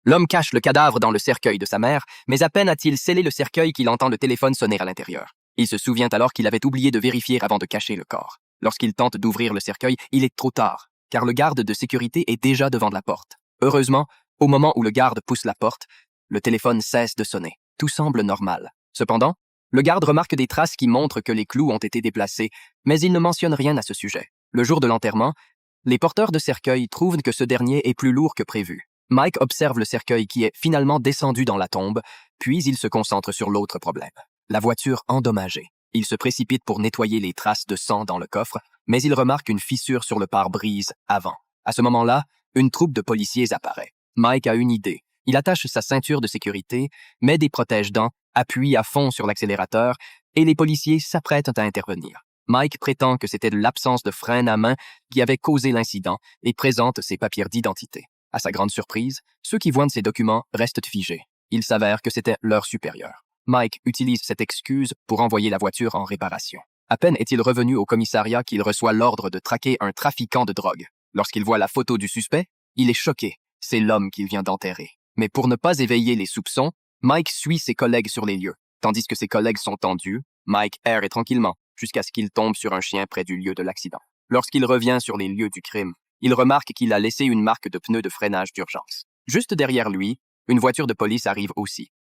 L'homme cache le cadavre dans le cercueil de sa mère, mais à peine a-t-il scellé le cercueil qu'il entend le téléphone sonner à l'intérieur. Il se souvient alors qu'il avait oublié de vérifier avant de cacher le corps. Lorsqu'il tente d'ouvrir le cercueil, il est trop tard, car le garde de sécurité est déjà devant la porte. Heureusement, au moment où le garde pousse la porte, le téléphone cesse de sonner. Tout semble normal. Cependant, le garde remarque des traces qui montrent que les clous ont été déplacés, mais il ne mentionne rien à ce sujet. Le jour de l'enterrement, les porteurs de cercueil trouvent que ce dernier est plus lourd que prévu. Mike observe le cercueil qui est finalement descendu dans la tombe, puis il se concentre sur l'autre problème. La voiture endommagée. Il se précipite pour nettoyer les traces de sang dans le coffre, mais il remarque une fissure sur le pare-brise avant. À ce moment-là, une troupe de policiers apparaît. Mike a une idée. Il attache sa ceinture de sécurité, met des protège-dents, appuie à fond sur l'accélérateur et les policiers s'apprêtent à intervenir. Mike prétend que c'était l'absence de frein à main qui avait causé l'incident et présente ses papiers d'identité. À sa grande surprise, ceux qui voient ces documents restent figés. Il s'avère que c'était leur supérieur. Mike utilise cette excuse pour envoyer la voiture en réparation. À peine est-il revenu au commissariat qu'il reçoit l'ordre de traquer un trafiquant de drogue. Lorsqu'il voit la photo du suspect, il est choqué. C'est l'homme qu'il vient d'enterrer. Mais pour ne pas éveiller les soupçons, Mike suit ses collègues sur les lieux. Tandis que ses collègues sont tendus, Mike erre tranquillement jusqu'à ce qu'il tombe sur un chien près du lieu de l'accident. Lorsqu'il revient sur les lieux du crime, il remarque qu'il a laissé une marque de pneu de freinage d'urgence. Juste derrière lui, une voiture de police arrive aussi.